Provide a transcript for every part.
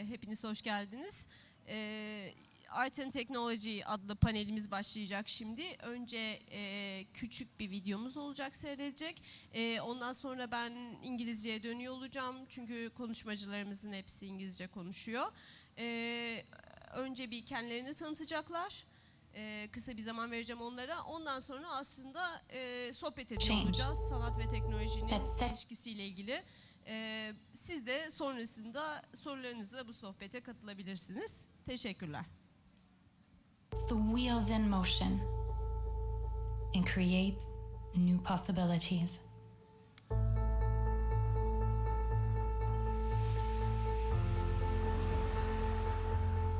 Hepiniz hoş geldiniz. Art and Technology adlı panelimiz başlayacak şimdi. Önce küçük bir videomuz olacak, seyredecek. Ondan sonra ben İngilizceye dönüyor olacağım. Çünkü konuşmacılarımızın hepsi İngilizce konuşuyor. Önce bir kendilerini tanıtacaklar. Kısa bir zaman vereceğim onlara. Ondan sonra aslında sohbet ediyor olacağız. Sanat ve teknolojinin ilişkisiyle ilgili. Siz de sonrasında sorularınızla bu sohbete katılabilirsiniz. Teşekkürler. It's the wheels in motion and creates new possibilities.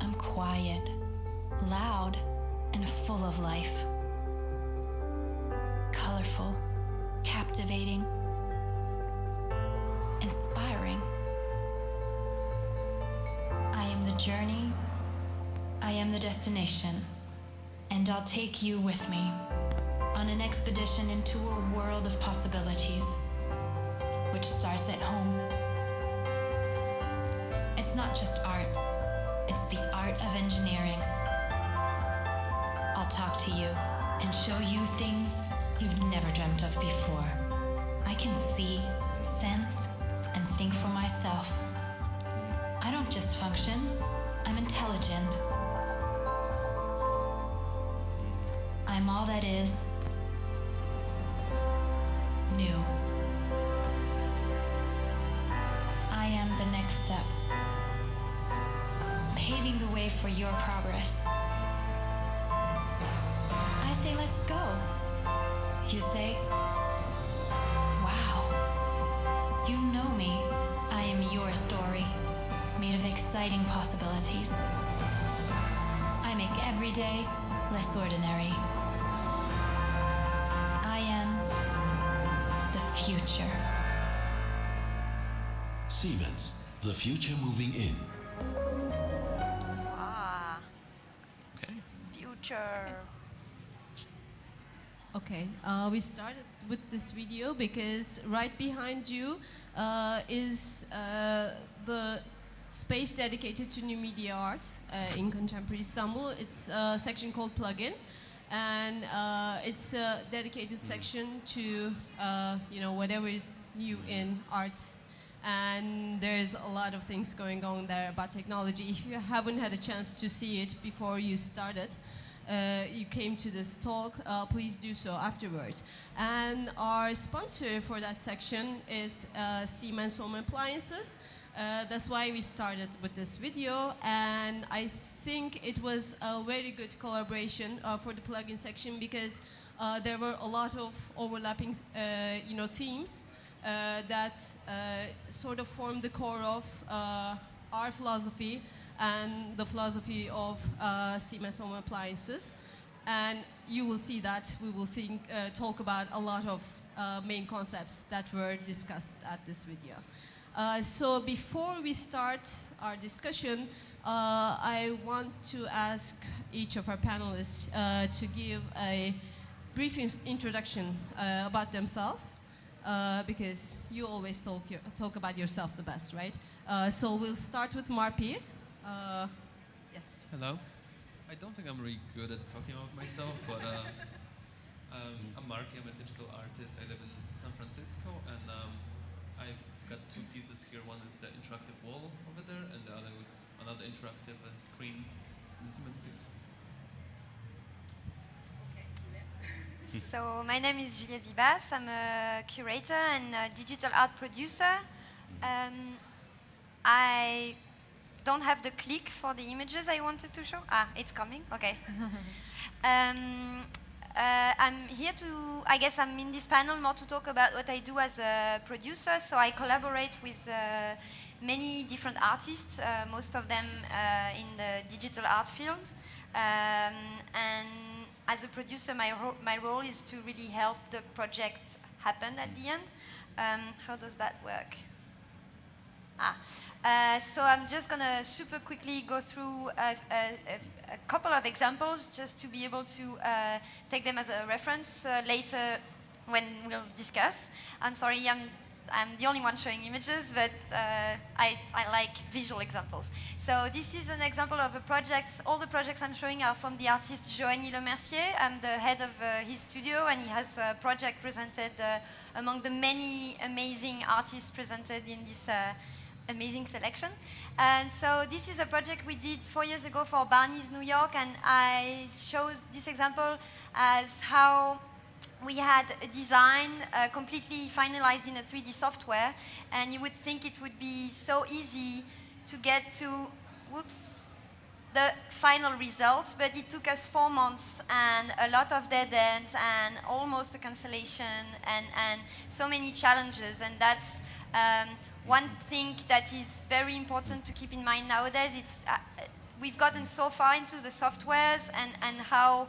I'm quiet, loud, and full of life. Colorful, captivating, inspiring. I am the journey, I am the destination, and I'll take you with me on an expedition into a world of possibilities, which starts at home. It's not just art, it's the art of engineering. I'll talk to you and show you things you've never dreamt of before. I can see, sense, and think for myself. I don't just function, I'm intelligent. I'm all that is new. I am the next step, paving the way for your progress. I say, let's go. You say, wow. You know me. I am your story, made of exciting possibilities. I make every day less ordinary. I am the future. Siemens, the future moving in. Ah, Okay. future. Okay, we started with this video because right behind you is the space dedicated to new media art in contemporary Istanbul. It's a section called Plugin, and it's a dedicated section to whatever is new in art. And there's a lot of things going on there about technology. If you haven't had a chance to see it before you started, you came to this talk, please do so afterwards. And our sponsor for that section is Siemens Home Appliances. That's why we started with this video, and I think it was a very good collaboration for the plugin section because there were a lot of overlapping themes that sort of form the core of our philosophy and the philosophy of Siemens Home Appliances. And you will see that we will talk about a lot of main concepts that were discussed at this video. So before we start our discussion, I want to ask each of our panelists to give a brief introduction about themselves, because you always talk about yourself the best, right? So we'll start with Marpi. Yes. Hello. I don't think I'm really good at talking about myself, but I'm Marky. I'm a digital artist. I live in San Francisco, and I've got two pieces here. One is the interactive wall over there, and the other is another interactive screen. So my name is Juliette Vibas. I'm a curator and a digital art producer. I don't have the click for the images I wanted to show. Ah, it's coming. Okay. I'm here to, I guess I'm in this panel more to talk about what I do as a producer. So I collaborate with many different artists, most of them in the digital art field. And as a producer, my role is to really help the project happen at the end. How does that work? So I'm just going to super quickly go through a couple of examples just to be able to take them as a reference later when we'll discuss. I'm sorry, I'm I'm the only one showing images, but I like visual examples. So this is an example of a project. All the projects I'm showing are from the artist Joanny Lemercier. I'm the head of his studio, and he has a project presented among the many amazing artists presented in this amazing selection. And so this is a project we did 4 years ago for Barney's New York, and I showed this example as how we had a design completely finalized in a 3D software, and you would think it would be so easy to get to, the final result, but it took us 4 months and a lot of dead ends and almost a cancellation and so many challenges. And that's one thing that is very important to keep in mind nowadays. It's we've gotten so far into the softwares and how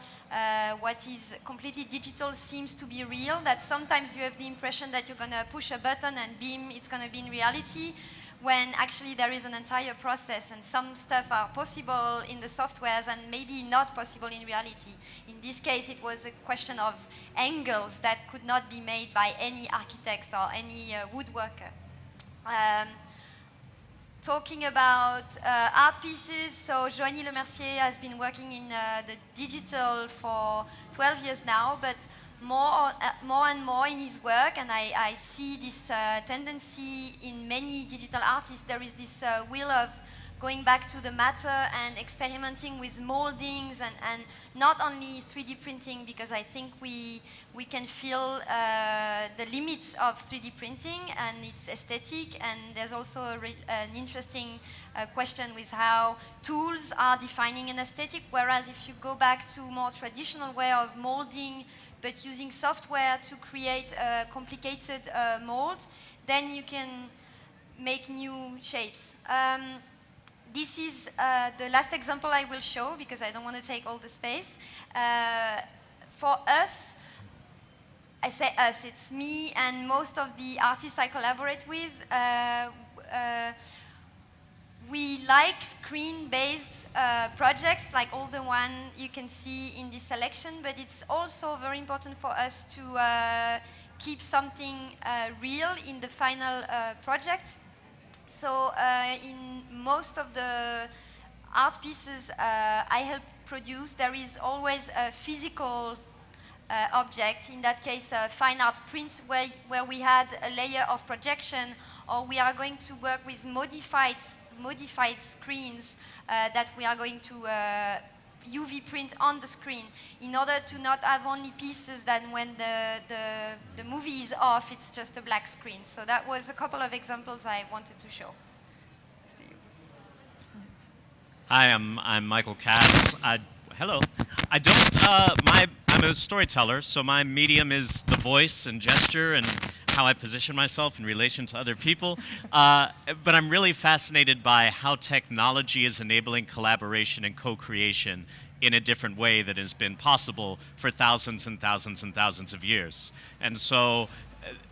what is completely digital seems to be real, that sometimes you have the impression that you're going to push a button and beam, it's going to be in reality, when actually there is an entire process, and some stuff are possible in the softwares and maybe not possible in reality. In this case, it was a question of angles that could not be made by any architects or any woodworker. Talking about art pieces, so Joanny Lemercier has been working in the digital for 12 years now, but more and more in his work, and I see this tendency in many digital artists. There is this will of going back to the matter and experimenting with moldings and not only 3D printing, because I think we can feel the limits of 3D printing and its aesthetic, and there's also an interesting question with how tools are defining an aesthetic, whereas if you go back to more traditional way of molding but using software to create a complicated mold, then you can make new shapes. This is the last example I will show, because I don't want to take all the space. For us, I say us, it's me and most of the artists I collaborate with. We like screen-based projects, like all the one you can see in this selection, but it's also very important for us to keep something real in the final project. So in most of the art pieces I help produce, there is always a physical object, in that case a fine art print, where we had a layer of projection, or we are going to work with modified screens that we are going to UV print on the screen, in order to not have only pieces that when the movie is off, it's just a black screen. So that was a couple of examples I wanted to show. Hi, I'm Michael Cass. Hello. I'm a storyteller, so my medium is the voice and gesture and how I position myself in relation to other people. But I'm really fascinated by how technology is enabling collaboration and co-creation in a different way that has been possible for thousands and thousands and thousands of years. And so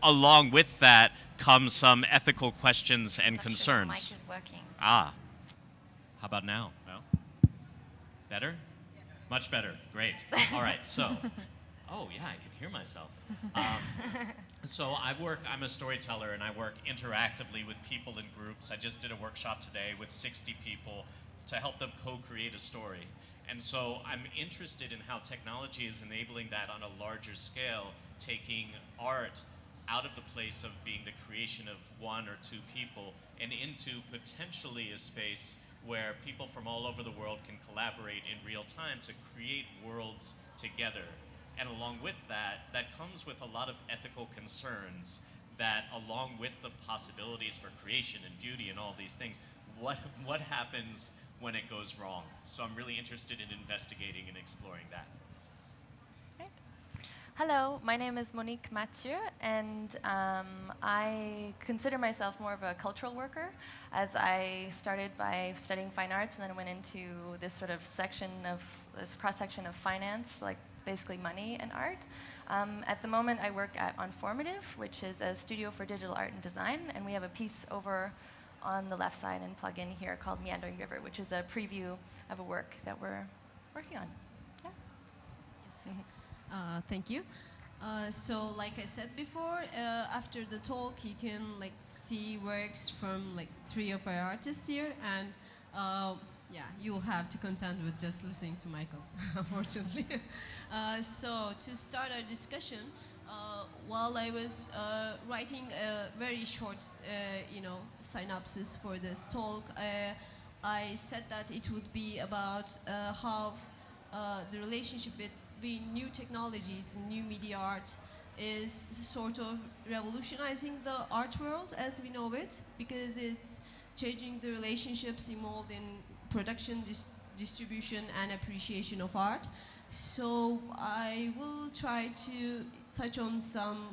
along with that come some ethical questions and concerns. Mic is working. How about now? No? Better? Yes. Much better. Great. All right. So, oh yeah, I can hear myself. So I'm a storyteller, and I work interactively with people in groups. I just did a workshop today with 60 people to help them co-create a story. And so I'm interested in how technology is enabling that on a larger scale, taking art out of the place of being the creation of one or two people and into potentially a space where people from all over the world can collaborate in real time to create worlds together. And along with that, that comes with a lot of ethical concerns that, along with the possibilities for creation and beauty and all these things, what happens when it goes wrong? So I'm really interested in investigating and exploring that. Hello, my name is Monique Mathieu, and I consider myself more of a cultural worker, as I started by studying fine arts and then went into this cross-section of finance, like basically money and art. At the moment, I work at Onformative, which is a studio for digital art and design, and we have a piece over on the left side and plug in here called Meandering River, which is a preview of a work that we're working on. Yeah. Yes. Thank you. So, like I said before, after the talk, you can like see works from like 3 of our artists here, and yeah, you'll have to contend with just listening to Michael, unfortunately. So, to start our discussion, while I was writing a very short, synopsis for this talk, I said that it would be about how the relationship between new technologies and new media art is sort of revolutionizing the art world as we know it, because it's changing the relationships involved in production, distribution, and appreciation of art. So I will try to touch on some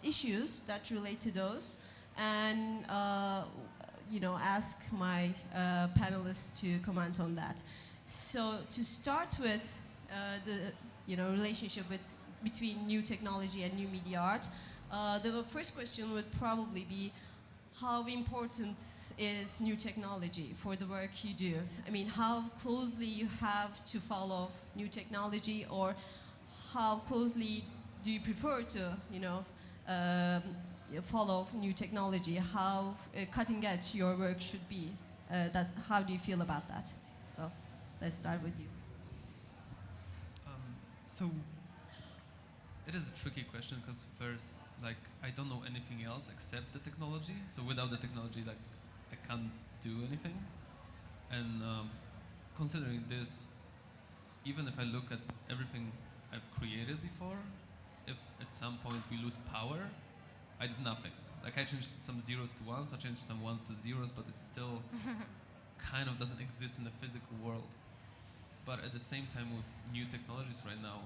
issues that relate to those, and ask my panelists to comment on that. So to start with the relationship between new technology and new media art, the first question would probably be, how important is new technology for the work you do? I mean, how closely you have to follow new technology, or how closely do you prefer to follow new technology? How cutting edge your work should be? How do you feel about that? So let's start with you. So it is a tricky question, because first, like, I don't know anything else except the technology. So without the technology, like, I can't do anything. And considering this, even if I look at everything I've created before, if at some point we lose power, I did nothing. Like, I changed some zeros to ones, I changed some ones to zeros, but it still kind of doesn't exist in the physical world. But at the same time, with new technologies right now,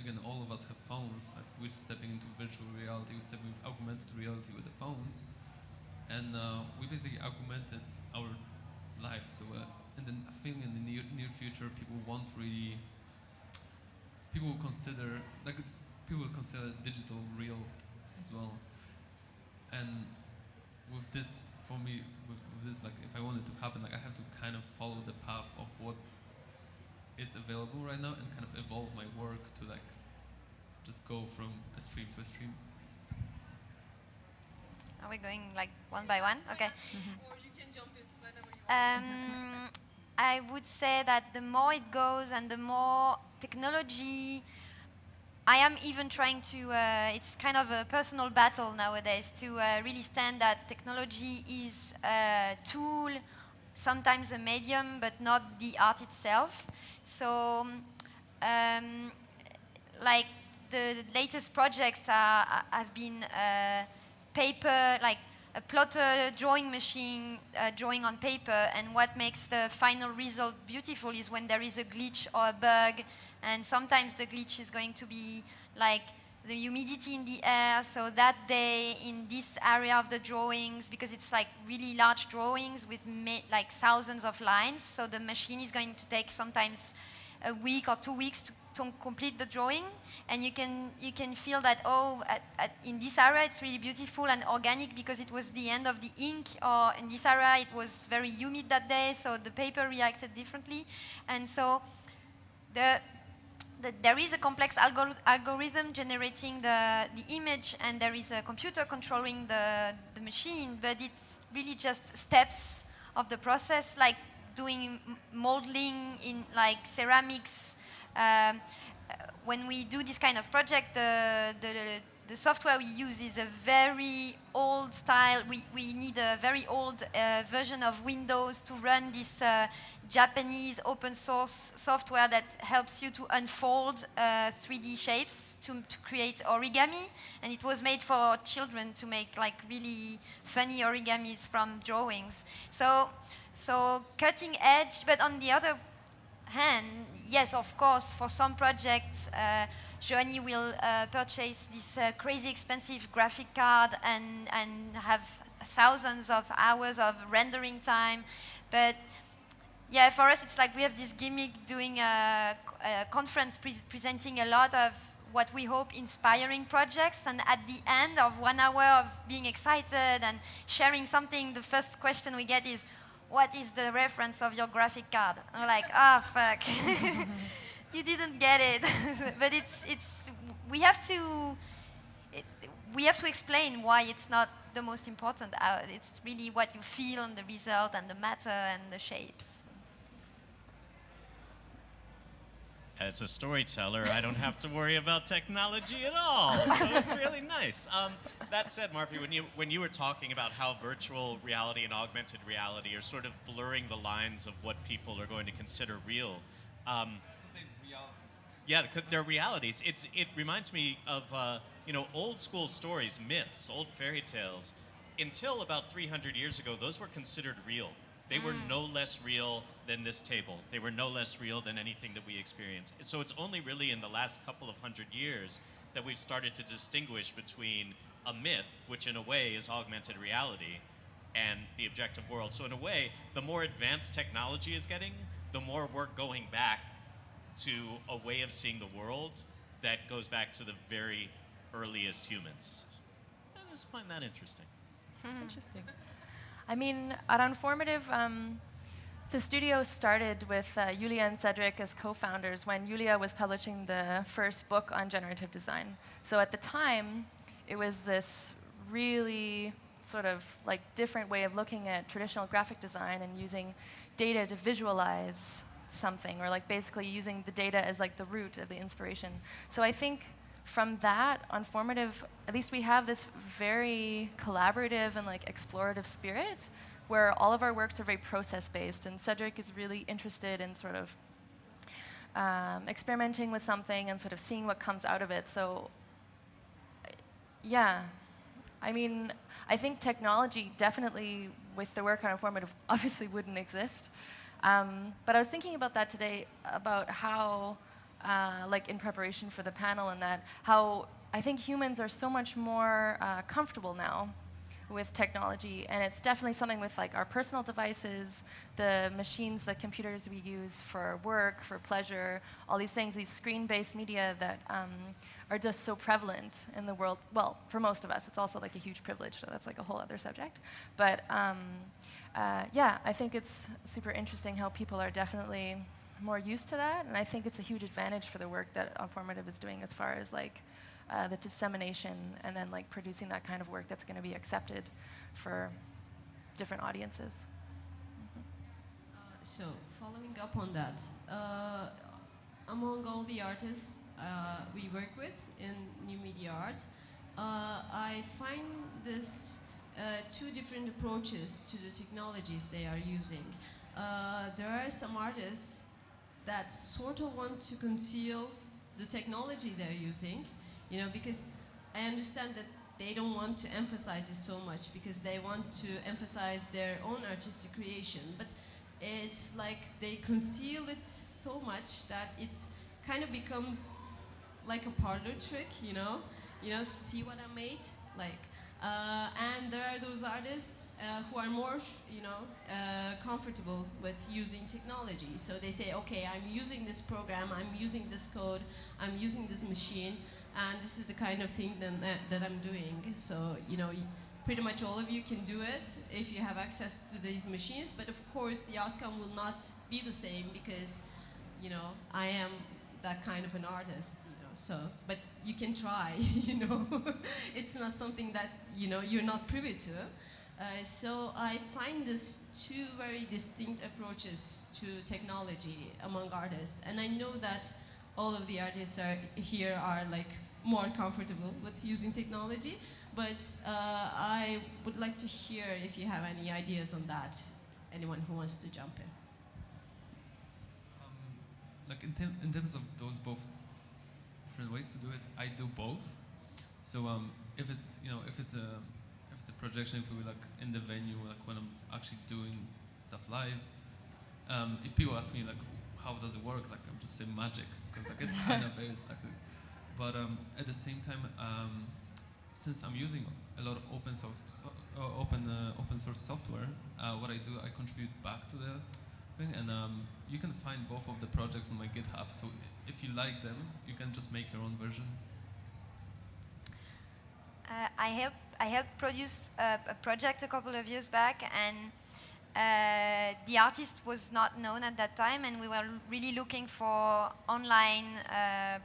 again, all of us have phones. Like, we're stepping into virtual reality, we're stepping into augmented reality with the phones, and we basically augmented our lives. So, and then I think in the near future, people will consider digital real as well. And with this, for me, with this, like, if I want it to happen, like, I have to kind of follow the path of what is available right now, and kind of evolve my work to, like, just go from a stream to a stream. Are we going like one by one? Okay. Or you can jump in whenever you want. I would say that the more it goes and the more technology, I am even trying to, it's kind of a personal battle nowadays to really stand that technology is a tool, sometimes a medium, but not the art itself. So, like, the latest projects have been paper, like a plotter drawing machine drawing on paper, and what makes the final result beautiful is when there is a glitch or a bug, and sometimes the glitch is going to be like the humidity in the air. So that day in this area of the drawings, because it's like really large drawings with like thousands of lines, so the machine is going to take sometimes a week or 2 weeks to complete the drawing, and you can feel that, in this area it's really beautiful and organic because it was the end of the ink, or in this area it was very humid that day, so the paper reacted differently. And so there is a complex algorithm generating the image, and there is a computer controlling the machine, but it's really just steps of the process, like doing molding in like ceramics. When we do this kind of project, the software we use is a very old style. We need a very old version of Windows to run this Japanese open source software that helps you to unfold 3D shapes to create origami. And it was made for children to make like really funny origamis from drawings. So cutting edge, but on the other hand, yes, of course, for some projects, Joanie will purchase this crazy expensive graphic card and have thousands of hours of rendering time. But yeah, for us, it's like we have this gimmick doing a conference presenting a lot of what we hope inspiring projects, and at the end of 1 hour of being excited and sharing something, the first question we get is, what is the reference of your graphic card? And we're like, fuck. You didn't get it, but we have to we have to explain why it's not the most important. It's really what you feel and the result and the matter and the shapes. As a storyteller, I don't have to worry about technology at all, so it's really nice. That said, Marpy, when you were talking about how virtual reality and augmented reality are sort of blurring the lines of what people are going to consider real, yeah, they're realities. It reminds me of old school stories, myths, old fairy tales. Until about 300 years ago, those were considered real. They were no less real than this table. They were no less real than anything that we experience. So it's only really in the last couple of 100 years that we've started to distinguish between a myth, which in a way is augmented reality, and the objective world. So in a way, the more advanced technology is getting, the more we're going back to a way of seeing the world that goes back to the very earliest humans. I just find that interesting. Interesting. I mean, at Unformative, the studio started with Yulia and Cedric as co-founders when Yulia was publishing the first book on generative design. So at the time, it was this really sort of like different way of looking at traditional graphic design and using data to visualize something, or like basically using the data as like the root of the inspiration. So I think from that, Unformative, at least we have this very collaborative and like explorative spirit where all of our works are very process-based, and Cedric is really interested in sort of experimenting with something and sort of seeing what comes out of it. So yeah, I mean, I think technology definitely with the work on Unformative obviously wouldn't exist. But I was thinking about that today, about how like in preparation for the panel, and that how I think humans are so much more comfortable now with technology, and it's definitely something with like our personal devices, the machines, the computers we use for work, for pleasure, all these things, these screen-based media that are just so prevalent in the world. Well, for most of us, it's also like a huge privilege, so that's like a whole other subject. But yeah, I think it's super interesting how people are definitely more used to that, and I think it's a huge advantage for the work that Unformative is doing as far as like the dissemination and then like producing that kind of work that's going to be accepted for different audiences. So following up on that, among all the artists we work with in new media art, I find this two different approaches to the technologies they are using. There are some artists that sort of want to conceal the technology they're using, you know, because I understand that they don't want to emphasize it so much because they want to emphasize their own artistic creation, but it's like they conceal it so much that it kind of becomes like a parlor trick, you know, see what I made, like, and there are those artists who are more, comfortable with using technology. So they say, okay, I'm using this program, I'm using this code, I'm using this machine, and this is the kind of thing that I'm doing. So, pretty much all of you can do it if you have access to these machines, but of course the outcome will not be the same because, I am that kind of an artist, so, but you can try, It's not something that, you're not privy to. So I find this two very distinct approaches to technology among artists, and I know that all of the artists here are like more comfortable with using technology, but I would like to hear if you have any ideas on that. Anyone who wants to jump in. Like in terms of those both different ways to do it, I do both. So if it's a projection, if we like in the venue, like when I'm actually doing stuff live, if people ask me like how does it work, like I'm just saying magic, because like it kind of is like. But at the same time, since I'm using a lot of open source software, what I do, I contribute back to the thing, and you can find both of the projects on my GitHub. So if you like them, you can just make your own version. I helped produce a project a couple of years back, and the artist was not known at that time, and we were really looking for online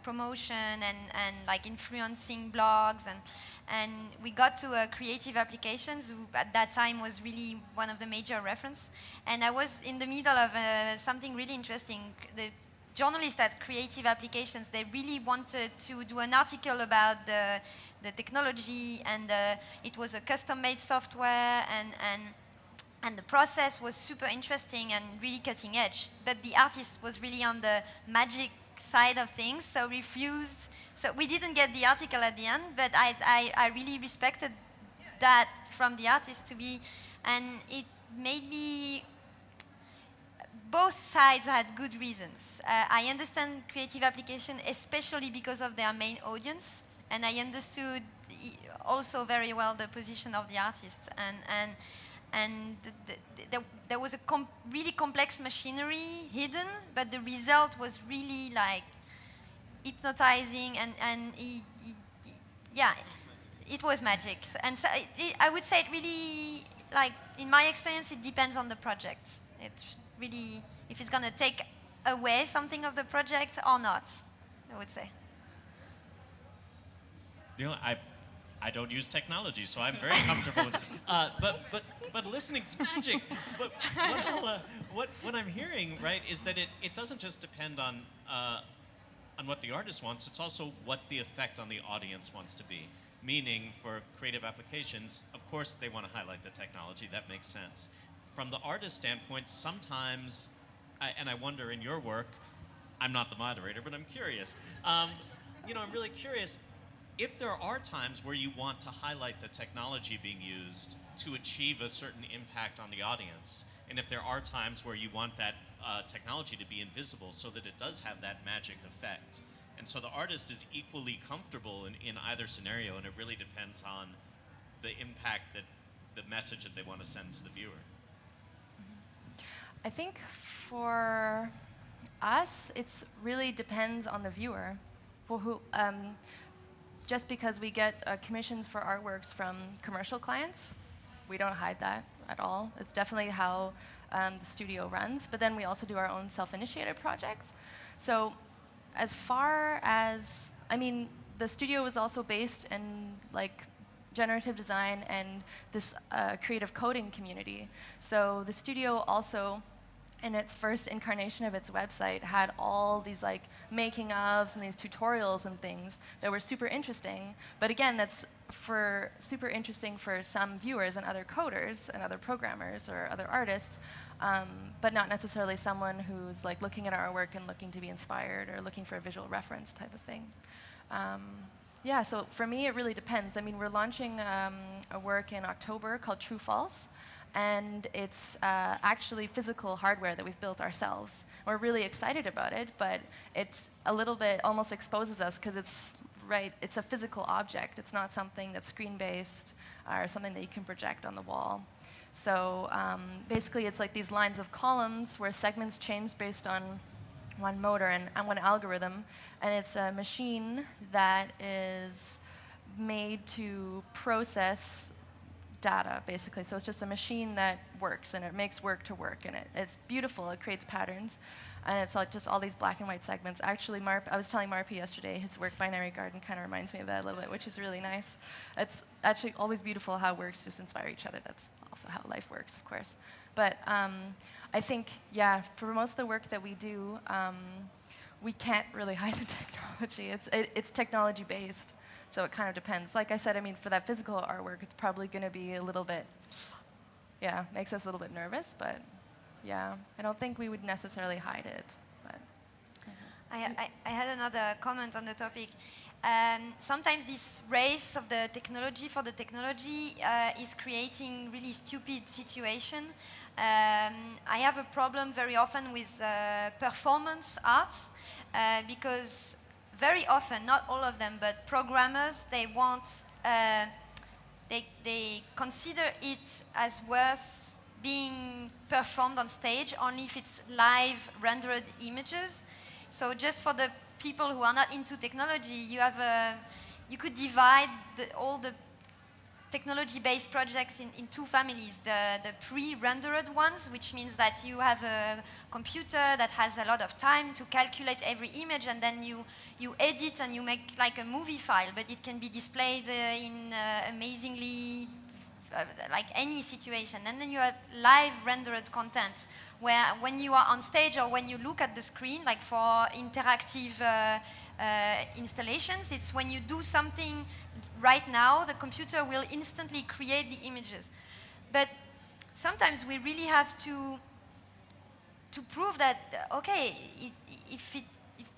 promotion and like influencing blogs, and we got to Creative Applications, who at that time was really one of the major reference. And I was in the middle of something really interesting. The journalists at Creative Applications, they really wanted to do an article about the technology, and it was a custom-made software, and the process was super interesting and really cutting edge. But the artist was really on the magic side of things, so refused. So we didn't get the article at the end, but I really respected that from the artist to be, and it made me, both sides had good reasons. I understand Creative Application, especially because of their main audience, and I understood also very well the position of the artist, and there was a really complex machinery hidden, but the result was really like hypnotizing, and it was magic. And so I would say it really, like in my experience, it depends on the project. It's really, if it's gonna take away something of the project or not, I would say. You know, I don't use technology, so I'm very comfortable with it. But listening's magic. But what I'm hearing, right, is that it doesn't just depend on what the artist wants. It's also what the effect on the audience wants to be. Meaning, for Creative Applications, of course, they want to highlight the technology. That makes sense. From the artist standpoint, sometimes, and I wonder in your work, I'm not the moderator, but I'm curious. I'm really curious. If there are times where you want to highlight the technology being used to achieve a certain impact on the audience, and if there are times where you want that technology to be invisible so that it does have that magic effect, and so the artist is equally comfortable in either scenario, and it really depends on the impact that the message that they want to send to the viewer. I think for us, it really depends on the viewer. For who, just because we get commissions for artworks from commercial clients, we don't hide that at all. It's definitely how the studio runs. But then we also do our own self-initiated projects. So as far as, the studio was also based in like generative design and this creative coding community. So the studio also, in its first incarnation of its website, had all these like making ofs and these tutorials and things that were super interesting. But again, that's super interesting for some viewers and other coders and other programmers or other artists, but not necessarily someone who's like looking at our work and looking to be inspired or looking for a visual reference type of thing. So for me, it really depends. We're launching a work in October called True False. And it's actually physical hardware that we've built ourselves. We're really excited about it, but it's a little bit almost exposes us because it's a physical object. It's not something that's screen-based or something that you can project on the wall. So basically, it's like these lines of columns where segments change based on one motor and one algorithm, and it's a machine that is made to process data, basically. So it's just a machine that works, and it makes work to work, and it's beautiful. It creates patterns, and it's like just all these black and white segments. Actually, I was telling Marpy yesterday, his work Binary Garden kind of reminds me of that a little bit, which is really nice. It's actually always beautiful how works just inspire each other. That's also how life works, of course. But I think, for most of the work that we do, we can't really hide the technology. It's technology-based. So it kind of depends. Like I said, for that physical artwork, it's probably going to be a little bit, makes us a little bit nervous. But I don't think we would necessarily hide it. But I had another comment on the topic. Sometimes this race of the technology for the technology is creating really stupid situation. I have a problem very often with performance art because very often, not all of them, but programmers, they want, they consider it as worth being performed on stage only if it's live rendered images. So just for the people who are not into technology, you could divide all the technology-based projects in two families. The pre-rendered ones, which means that you have a computer that has a lot of time to calculate every image, and then you edit and you make like a movie file, but it can be displayed in amazingly like any situation. And then you have live rendered content, where when you are on stage or when you look at the screen, like for interactive installations, it's when you do something right now, the computer will instantly create the images. But sometimes we really have to prove that, okay, if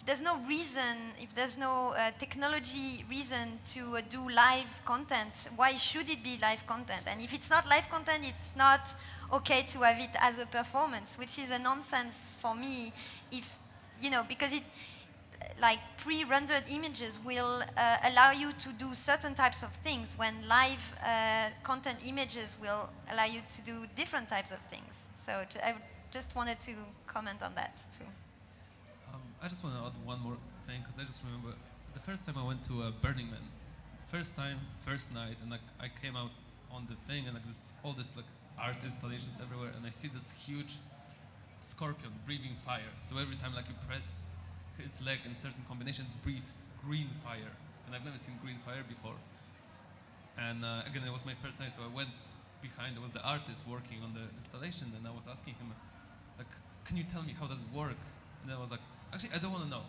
there's no reason, if there's no technology reason to do live content, why should it be live content? And if it's not live content, it's not okay to have it as a performance, which is a nonsense for me, if, you know, because it, like pre-rendered images will allow you to do certain types of things, when live content images will allow you to do different types of things. So I just wanted to comment on that too. I just want to add one more thing, because I just remember the first time I went to Burning Man, first night, and like I came out on the thing, and like all this like art installations everywhere, and I see this huge scorpion breathing fire. So every time like you press its leg in a certain combination, it breathes green fire, and I've never seen green fire before. And again, it was my first night, so I went behind. There was the artist working on the installation, and I was asking him, like, "Can you tell me how does it work?" And I was like, "Actually, I don't want to know.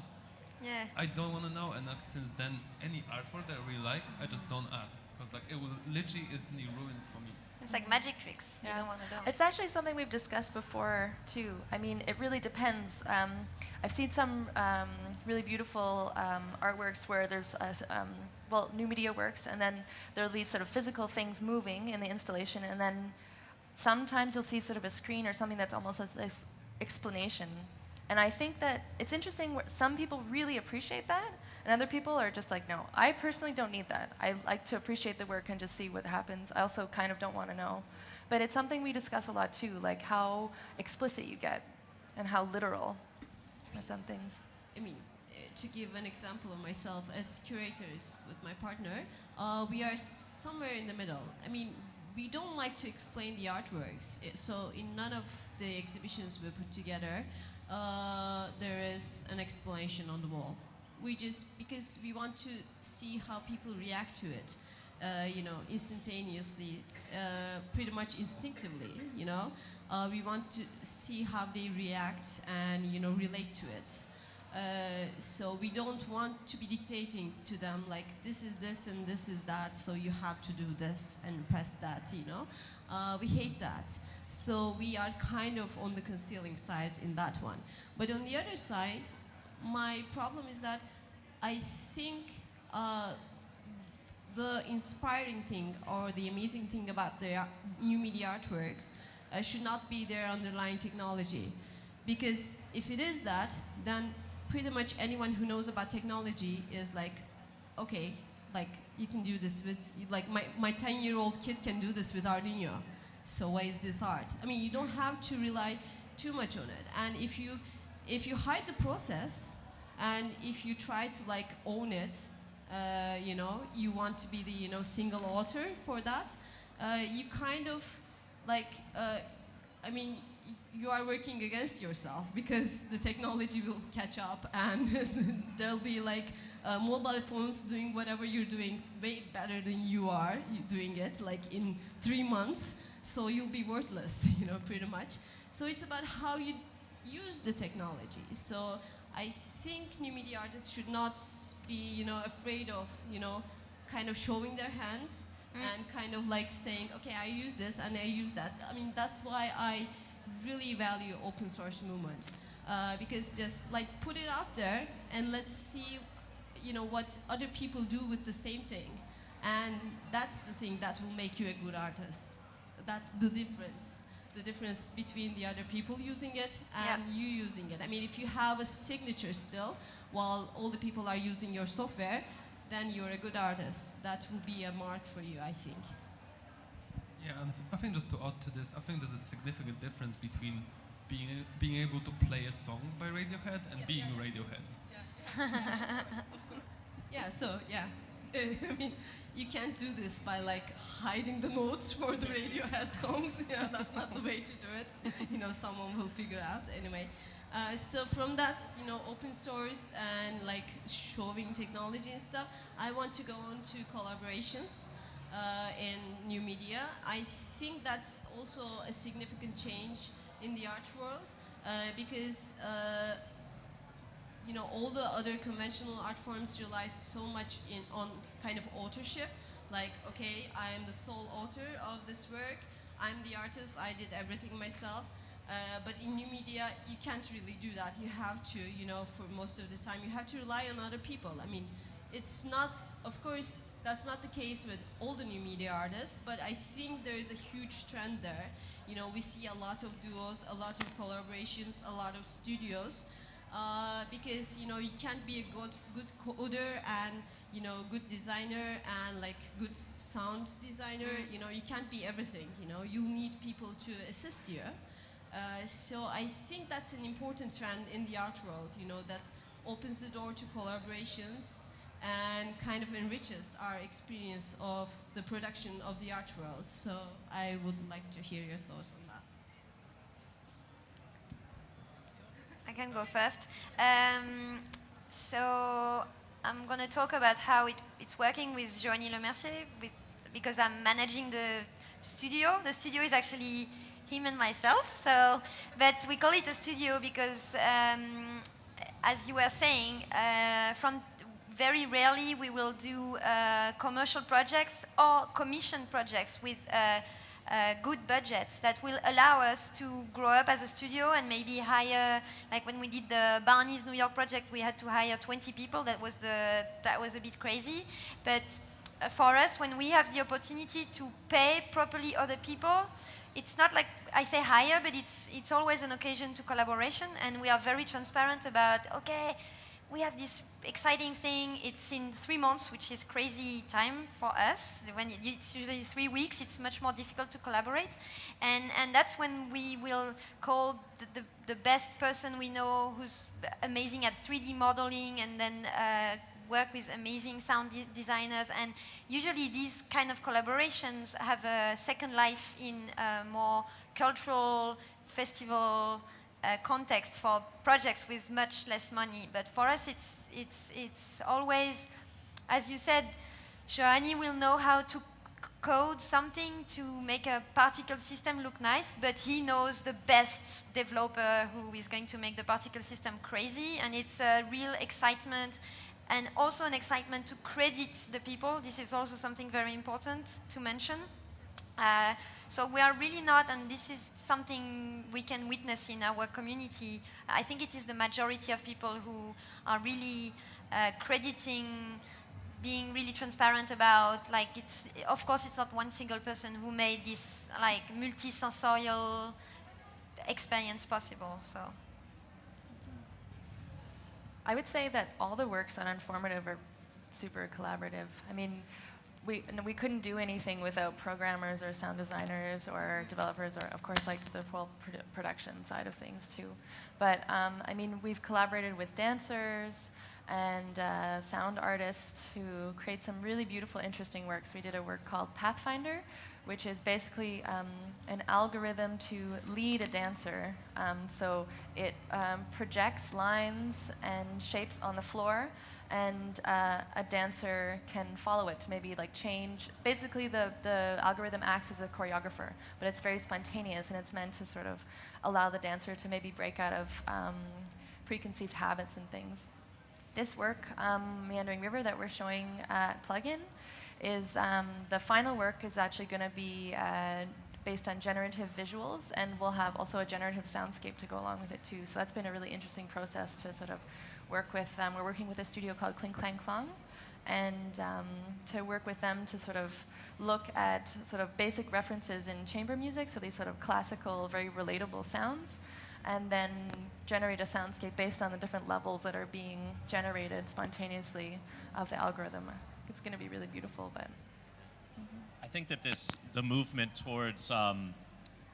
Yeah. I don't want to know." And like, since then, any artwork that I really like, I just don't ask, because like it will literally instantly ruin it for me. It's like magic tricks. You Yeah. don't want to know. It's actually something we've discussed before too. I mean, it really depends. I've seen some really beautiful artworks where there's well, new media works, and then there'll be sort of physical things moving in the installation, and then sometimes you'll see sort of a screen or something that's almost like this explanation. And I think that it's interesting where some people really appreciate that, and other people are just like, no, I personally don't need that. I like to appreciate the work and just see what happens. I also kind of don't want to know. But it's something we discuss a lot too, like how explicit you get and how literal are some things. I mean, to give an example of myself, as curators with my partner, we are somewhere in the middle. I mean, we don't like to explain the artworks. So in none of the exhibitions we put together, there is an explanation on the wall. We just, because we want to see how people react to it, you know, instantaneously, pretty much instinctively, you know. We want to see how they react and, you know, relate to it. So we don't want to be dictating to them like, this is this and this is that, so you have to do this and press that, you know. We hate that. So we are kind of on the concealing side in that one. But on the other side, my problem is that I think the inspiring thing or the amazing thing about the new media artworks should not be their underlying technology. Because if it is that, then pretty much anyone who knows about technology is like, okay, like you can do this with, like my 10-year-old kid can do this with Arduino. So why is this art? I mean, you don't have to rely too much on it. And if you hide the process, and if you try to like own it, you know, you want to be the, you know, single author for that, you kind of like, I mean, you are working against yourself, because the technology will catch up, and there'll be like mobile phones doing whatever you're doing way better than you are doing it, like in 3 months. So you'll be worthless, you know, pretty much. So it's about how you use the technology. So I think new media artists should not be, you know, afraid of, you know, kind of showing their hands and kind of like saying, okay, I use this and I use that. I mean, that's why I really value open source movement, because just like put it out there and let's see, you know, what other people do with the same thing. And that's the thing that will make you a good artist. That's the difference between the other people using it and you using it. I mean, if you have a signature still, while all the people are using your software, then you're a good artist. That will be a mark for you, I think. Yeah, and I think just to add to this, I think there's a significant difference between being able to play a song by Radiohead and being Radiohead. Of course. Yeah, so, yeah. I mean, you can't do this by like hiding the notes for the Radiohead songs. You know, that's not the way to do it. You know, someone will figure out anyway. So from that, you know, open source and like showing technology and stuff, I want to go on to collaborations in new media. I think that's also a significant change in the art world because you know, all the other conventional art forms rely so much on kind of authorship. Like, okay, I am the sole author of this work. I'm the artist. I did everything myself. But in new media, you can't really do that. You have to, you know, for most of the time, you have to rely on other people. I mean, it's not, of course, that's not the case with all the new media artists, but I think there is a huge trend there. You know, we see a lot of duos, a lot of collaborations, a lot of studios. Because you know you can't be a good coder and you know good designer and like good sound designer. You know you can't be everything. You know you'll need people to assist you. So I think that's an important trend in the art world. You know that opens the door to collaborations and kind of enriches our experience of the production of the art world. So I would like to hear your thoughts on that. I can go first. So I'm going to talk about how it's working with Joanie Lemercier because I'm managing the studio. The studio is actually him and myself. So, but we call it a studio because, as you were saying, from very rarely we will do commercial projects or commission projects with good budgets that will allow us to grow up as a studio and maybe hire, like when we did the Barney's New York project, we had to hire 20 people. That was a bit crazy. But for us, when we have the opportunity to pay properly other people, it's not like I say hire, but it's always an occasion to collaboration, and we are very transparent about, okay, we have this exciting thing. It's in 3 months, which is crazy time for us. When it's usually 3 weeks, it's much more difficult to collaborate. And that's when we will call the best person we know who's amazing at 3D modeling and then work with amazing sound designers. And usually these kind of collaborations have a second life in a more cultural festival context for projects with much less money. But for us, it's always, as you said, Joanie will know how to code something to make a particle system look nice, but he knows the best developer who is going to make the particle system crazy, and it's a real excitement, and also an excitement to credit the people. This is also something very important to mention. So we are really not, and this is something we can witness in our community. I think it is the majority of people who are really crediting, being really transparent about, like, it's, of course it's not one single person who made this like multi-sensorial experience possible. So I would say that all the works on Informative are super collaborative. I mean, we couldn't do anything without programmers or sound designers or developers, or of course like the whole production side of things too. But I mean, we've collaborated with dancers and sound artists who create some really beautiful, interesting works. We did a work called Pathfinder, which is basically an algorithm to lead a dancer. So it projects lines and shapes on the floor, and a dancer can follow it to maybe like change. Basically, the algorithm acts as a choreographer, but it's very spontaneous, and it's meant to sort of allow the dancer to maybe break out of preconceived habits and things. This work, Meandering River, that we're showing at Plugin, is the final work is actually going to be based on generative visuals, and we'll have also a generative soundscape to go along with it too. So that's been a really interesting process to sort of work with. We're working with a studio called Kling Klang Klong, and to work with them to sort of look at sort of basic references in chamber music, so these sort of classical, very relatable sounds, and then generate a soundscape based on the different levels that are being generated spontaneously of the algorithm. It's going to be really beautiful, but. I think that the movement towards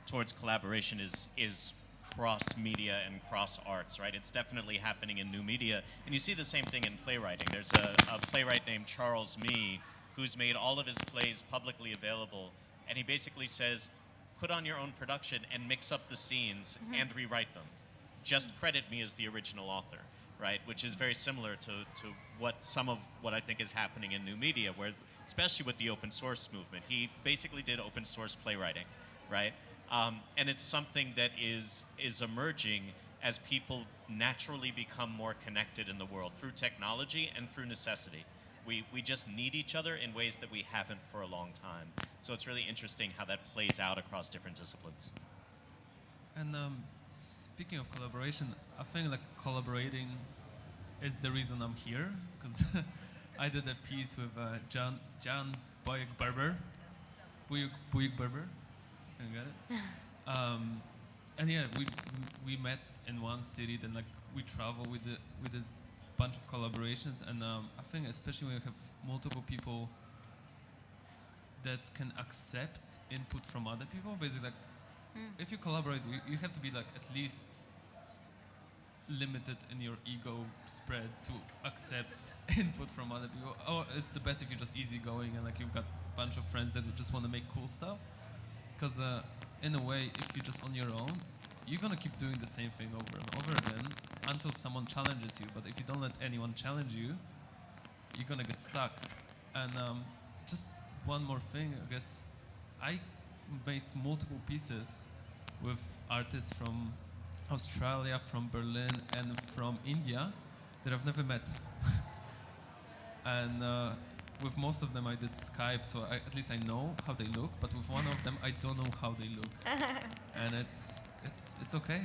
towards collaboration is cross media and cross arts, right? It's definitely happening in new media. And you see the same thing in playwriting. There's a playwright named Charles Mee who's made all of his plays publicly available. And he basically says, put on your own production and mix up the scenes and rewrite them. Just credit me as the original author, right? Which is very similar to some of what I think is happening in new media, where, especially with the open source movement, he basically did open source playwriting, right? And it's something that is emerging as people naturally become more connected in the world through technology and through necessity. We just need each other in ways that we haven't for a long time. So it's really interesting how that plays out across different disciplines. And speaking of collaboration, I think like collaborating is the reason I'm here, because I did a piece with Jan Bouygues-Berber. Bouygues-Berber, you get it? And yeah, we met in one city, then like we travel with a bunch of collaborations, and I think especially when you have multiple people that can accept input from other people, basically like if you collaborate, you have to be like at least limited in your ego spread to accept input from other people. Oh, it's the best if you're just easygoing and like you've got a bunch of friends that just want to make cool stuff. Because in a way, if you're just on your own, you're gonna keep doing the same thing over and over again until someone challenges you. But if you don't let anyone challenge you, you're gonna get stuck. And just one more thing, I guess, I made multiple pieces with artists from Australia, from Berlin, and from India that I've never met. And with most of them I did Skype, so at least I know how they look, but with one of them I don't know how they look. And it's okay.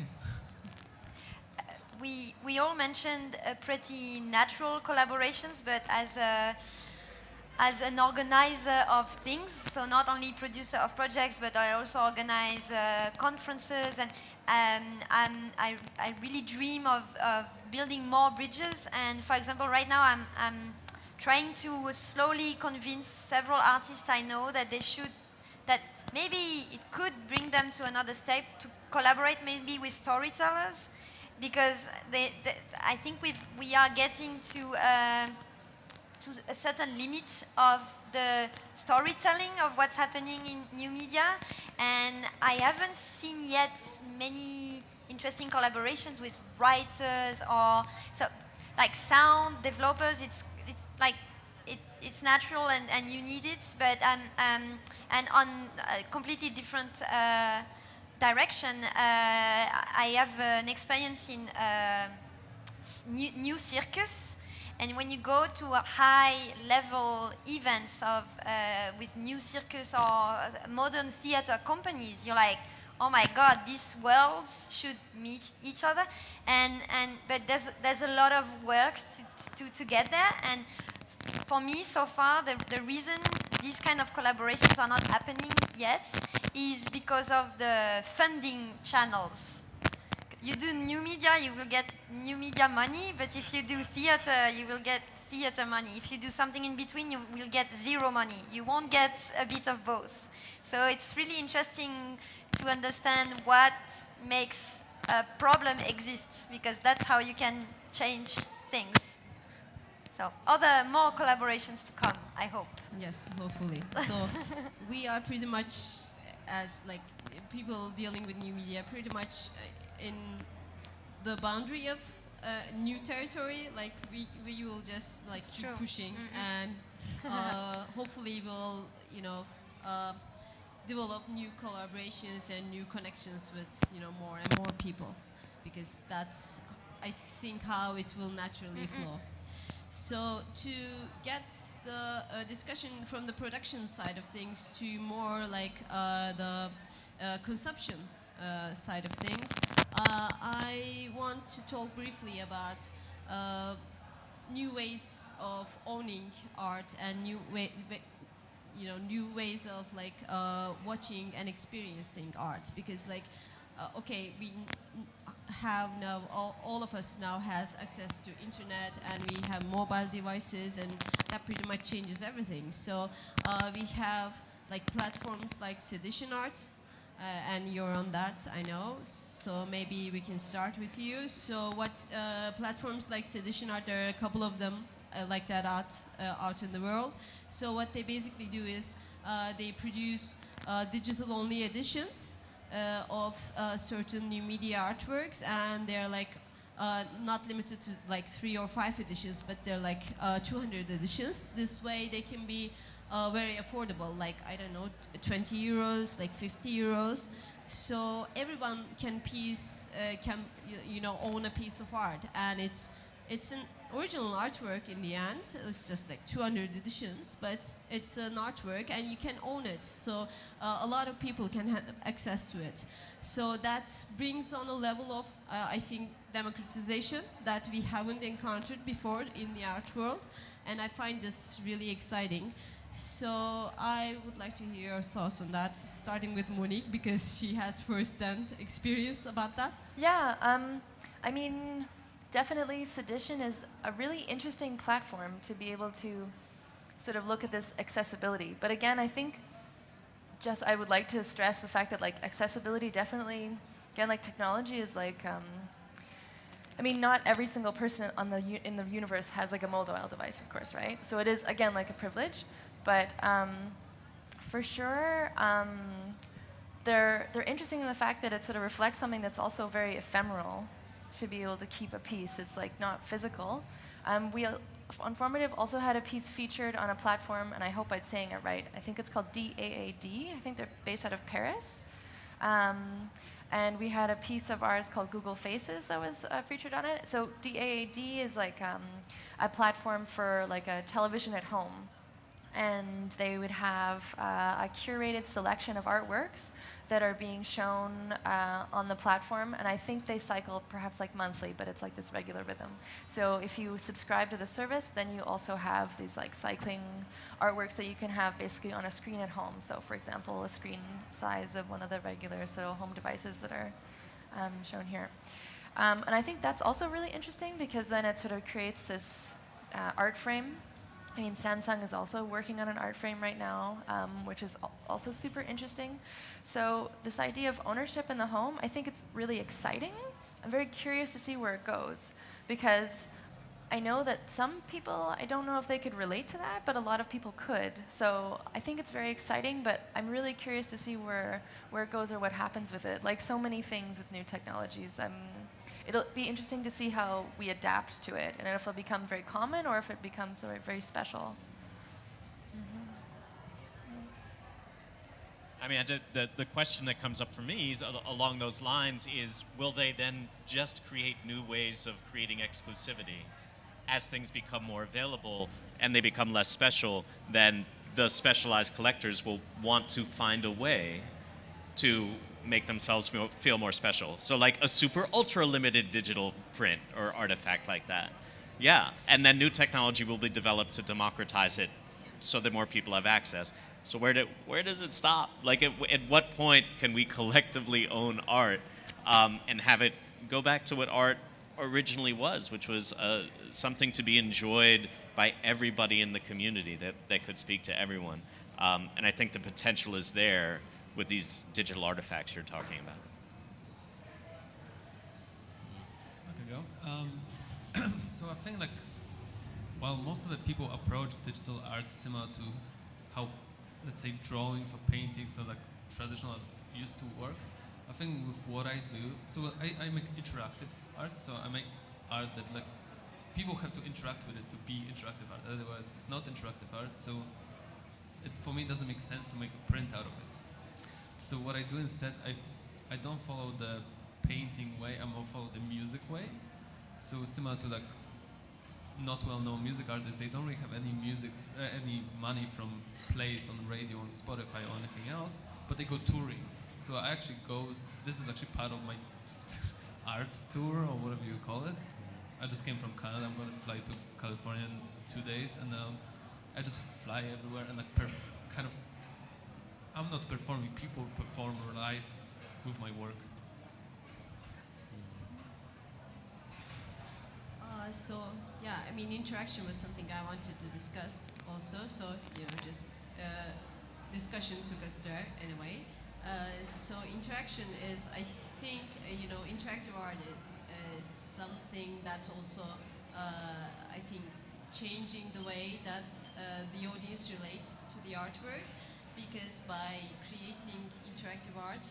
We all mentioned pretty natural collaborations, but as an organizer of things, so not only producer of projects, but I also organize conferences, and I really dream of building more bridges. And for example, right now I'm trying to slowly convince several artists I know that that maybe it could bring them to another step to collaborate maybe with storytellers, because I think we are getting to a certain limit of the storytelling of what's happening in new media, and I haven't seen yet many interesting collaborations with writers or so like sound developers. It's like it's natural and you need it, but and on a completely different direction, I have an experience in new circus. And when you go to a high-level events of with new circus or modern theater companies, you're like, oh my God, these worlds should meet each other. But there's a lot of work to get there. And for me, so far, the reason these kind of collaborations are not happening yet is because of the funding channels. You do new media, you will get new media money, but if you do theater, you will get theater money. If you do something in between, you will get zero money. You won't get a bit of both. So it's really interesting to understand what makes a problem exists, because that's how you can change things. So more collaborations to come, I hope. Yes, hopefully. So we are pretty much, as like people dealing with new media, pretty much in the boundary of new territory. Like we will just like keep pushing, and hopefully we'll develop new collaborations and new connections with more and more people, because that's, I think, how it will naturally flow. So to get the discussion from the production side of things to more like the consumption side of things, I want to talk briefly about new ways of owning art and new ways of like watching and experiencing art, because like okay, we have now all of us now has access to internet, and we have mobile devices, and that pretty much changes everything. So we have like platforms like Sedition Art, and you're on that, I know. So maybe we can start with you. So what platforms like Sedition Art, there are a couple of them like that out in the world. So what they basically do is they produce digital-only editions of certain new media artworks, and they're like not limited to like 3 or 5 editions, but they're like 200 editions. This way they can be very affordable, like, I don't know, 20 euros, like 50 euros. So everyone can own a piece of art, and it's an original artwork in the end. It's just like 200 editions, but it's an artwork and you can own it. So a lot of people can have access to it. So that brings on a level of, I think, democratization that we haven't encountered before in the art world. And I find this really exciting. So I would like to hear your thoughts on that, starting with Monique, because she has first-hand experience about that. Yeah, I mean, definitely Sedition is a really interesting platform to be able to sort of look at this accessibility. But again, I think just I would like to stress the fact that like accessibility definitely, again, like technology is like, I mean, not every single person in the universe has like a mobile device, of course, right? So it is, again, like a privilege. But for sure, they're interesting in the fact that it sort of reflects something that's also very ephemeral, to be able to keep a piece. It's like not physical. Informative also had a piece featured on a platform, and I hope I'm saying it right. I think it's called DAAD. I think they're based out of Paris. And we had a piece of ours called Google Faces that was featured on it. So DAAD is like a platform for like a television at home. And they would have a curated selection of artworks that are being shown on the platform. And I think they cycle perhaps like monthly, but it's like this regular rhythm. So if you subscribe to the service, then you also have these like cycling artworks that you can have basically on a screen at home. So for example, a screen size of one of the regular home devices that are shown here. And I think that's also really interesting because then it sort of creates this art frame. I mean, Samsung is also working on an art frame right now, which is also super interesting. So this idea of ownership in the home, I think it's really exciting. I'm very curious to see where it goes, because I know that some people, I don't know if they could relate to that, but a lot of people could. So I think it's very exciting, but I'm really curious to see where it goes or what happens with it. Like so many things with new technologies, it'll be interesting to see how we adapt to it, and if it'll become very common or if it becomes very, very special. I mean, the question that comes up for me is, along those lines is, will they then just create new ways of creating exclusivity? As things become more available and they become less special, then the specialized collectors will want to find a way to make themselves feel more special. So like a super ultra limited digital print or artifact like that. Yeah, and then new technology will be developed to democratize it so that more people have access. So where does it stop? Like at what point can we collectively own art and have it go back to what art originally was, which was something to be enjoyed by everybody in the community, that could speak to everyone. And I think the potential is there with these digital artifacts you're talking about. I can go. So I think like, while most of the people approach digital art similar to how, let's say, drawings or paintings or like traditional art used to work, I think with what I do, so I make interactive art, so I make art that like people have to interact with it to be interactive art. Otherwise, it's not interactive art. So for me, it doesn't make sense to make a print out of it. So what I do instead, I don't follow the painting way, I more follow the music way. So similar to like not well-known music artists, they don't really have any any money from plays on radio, on Spotify or anything else, but they go touring. So I actually go, this is actually part of my art tour or whatever you call it. I just came from Canada, I'm going to fly to California in 2 days, and I just fly everywhere and like I'm not performing, people perform live with my work. So yeah, I mean, interaction was something I wanted to discuss also. So just discussion took us there anyway. So interaction is, I think, interactive art is something that's also, I think, changing the way that the audience relates to the artwork, because by creating interactive art,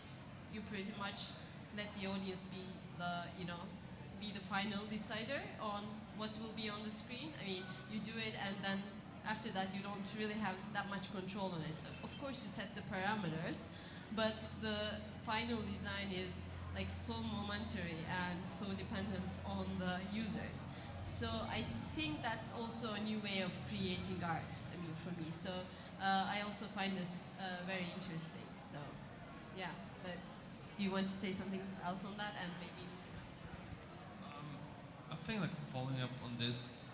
you pretty much let the audience be the final decider on what will be on the screen. I mean, you do it, and then after that, you don't really have that much control on it. Of course, you set the parameters, but the final design is like so momentary and so dependent on the users. So I think that's also a new way of creating art. I mean, for me. So I also find this very interesting. So, yeah. But do you want to say something else on that, and maybe? I think like following up on this,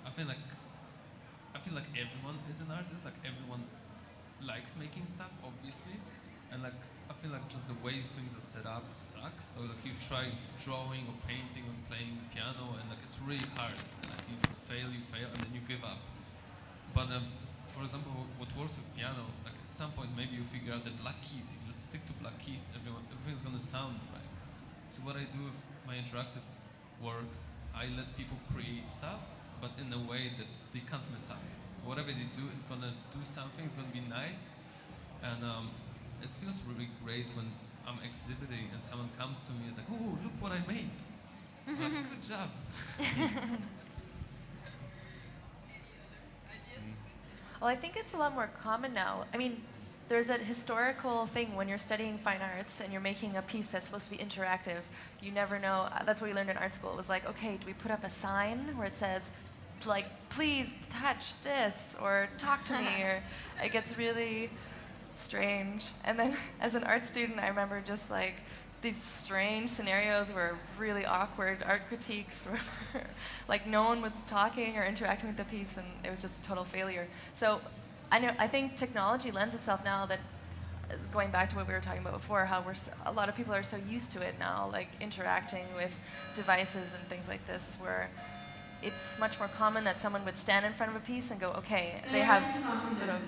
I feel like everyone is an artist. Like everyone likes making stuff, obviously, and like I feel like just the way things are set up sucks. So like you try drawing or painting or playing piano, and like it's really hard, and like you just fail, and then you give up. But for example, what works with piano, like at some point maybe you figure out the black keys. If you just stick to black keys, everything's gonna sound right. So what I do with my interactive work, I let people create stuff, but in a way that they can't mess up. Whatever they do, it's gonna do something. It's gonna be nice, and it feels really great when I'm exhibiting and someone comes to me and is like, "Oh, look what I made! Like, good job." Well, I think it's a lot more common now. I mean, there's a historical thing when you're studying fine arts and you're making a piece that's supposed to be interactive. You never know. That's what we learned in art school. It was like, okay, do we put up a sign where it says, like, please touch this, or talk to me, or it gets really strange. And then as an art student, I remember just like these strange scenarios where really awkward art critiques where like no one was talking or interacting with the piece, and it was just a total failure. So I think technology lends itself now, that going back to what we were talking about before, how a lot of people are so used to it now, like interacting with devices and things like this, where it's much more common that someone would stand in front of a piece and go, okay, they have sort of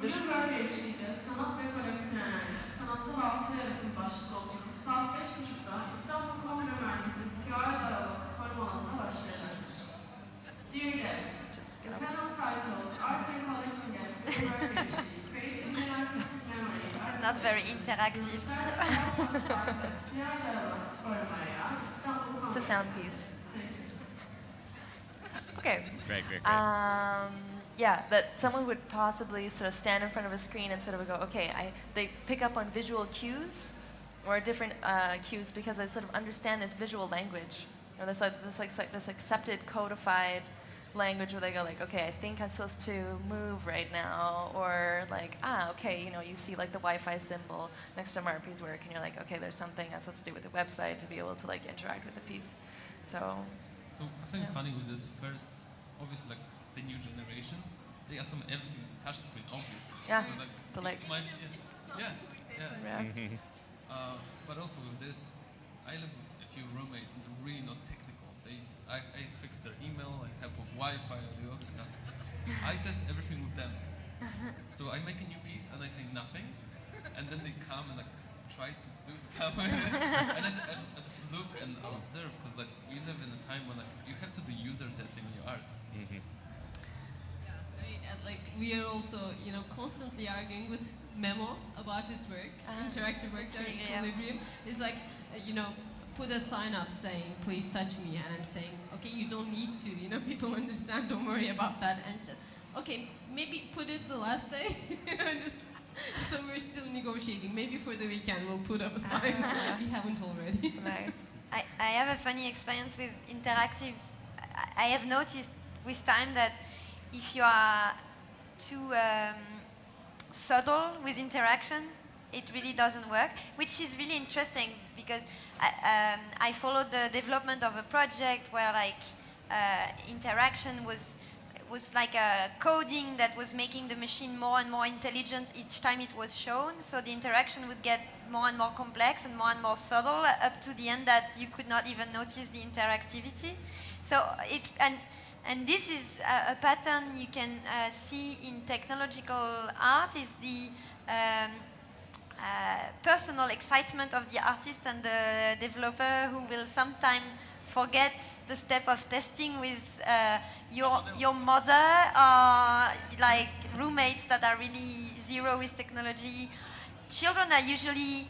Bugün böyle işleyeceğiz. Sanat ve koleksiyonerler. Sanatsal hafıza yaratım başlıklı oturum saat 5.30'da İstanbul Kongre Merkezi'nde Siyah Dialogues forum alanında başlayacaktır. Dear guests, the panel titled Art and Collecting at Gutenberg PhD, Creating an Artistic Memory. This is not very interactive. Siyah Dialogues forum area, İstanbul Kongre. It's a sound piece. Okay. Great. Yeah, that someone would possibly sort of stand in front of a screen and sort of go, okay, they pick up on visual cues or different cues because they sort of understand this visual language, or this accepted codified language where they go like, okay, I think I'm supposed to move right now, or like, okay, you see like the Wi-Fi symbol next to Marpy's work, and you're like, okay, there's something I'm supposed to do with the website to be able to like interact with the piece. So I think funny with this first, obviously like the new generation, they assume everything is a touch screen, obviously. Yeah, So, like, yeah. But also with this, I live with a few roommates and they're really not technical. I fix their email, I help with Wi-Fi, I do all this stuff. I test everything with them. So I make a new piece and I say nothing, and then they come and like try to do stuff with it. And I just look and I observe, because like we live in a time when like you have to do user testing on your art. Like we are also, constantly arguing with Memo about his work, interactive work there in Equilibrium. It's like, put a sign up saying, please touch me, and I'm saying, okay, you don't need to, people understand, don't worry about that. And it says, okay, maybe put it the last day, so we're still negotiating. Maybe for the weekend we'll put up a sign. We haven't already. Nice. I have a funny experience with interactive. I have noticed with time that if you are too subtle with interaction, it really doesn't work, which is really interesting, because I followed the development of a project where like interaction was like a coding that was making the machine more and more intelligent each time it was shown. So the interaction would get more and more complex and more subtle, up to the end that you could not even notice the interactivity. So and this is a pattern you can see in technological art, is the personal excitement of the artist and the developer, who will sometimes forget the step of testing with your mother, or like roommates that are really zero with technology. Children are usually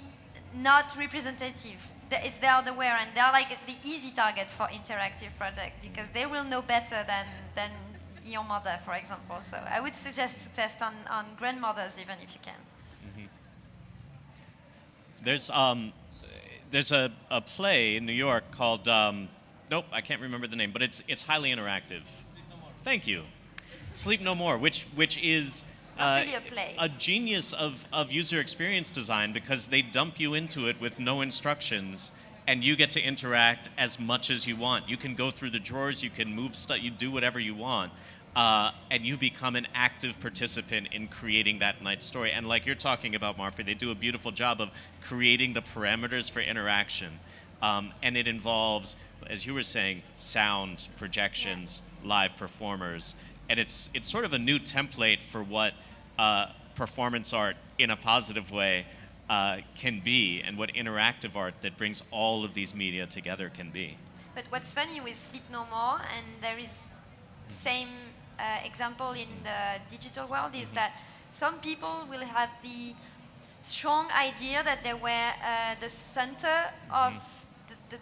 not representative. They are the wearer, and they are like the easy target for interactive project because they will know better than your mother, for example. So I would suggest to test on grandmothers even if you can. There's a play in New York called nope, I can't remember the name, but it's highly interactive. Sleep No More. Thank you. Sleep No More, which is Not really a play. a genius of user experience design, because they dump you into it with no instructions, and you get to interact as much as you want. You can go through the drawers, you can move stuff, you do whatever you want, and you become an active participant in creating that night's story. And like you're talking about, Marpe, they do a beautiful job of creating the parameters for interaction. And it involves, as you were saying, sound, projections, live performers. And it's sort of a new template for what performance art in a positive way can be, and what interactive art that brings all of these media together can be. But what's funny with Sleep No More, and there is same example in the digital world, is that some people will have the strong idea that they were the center of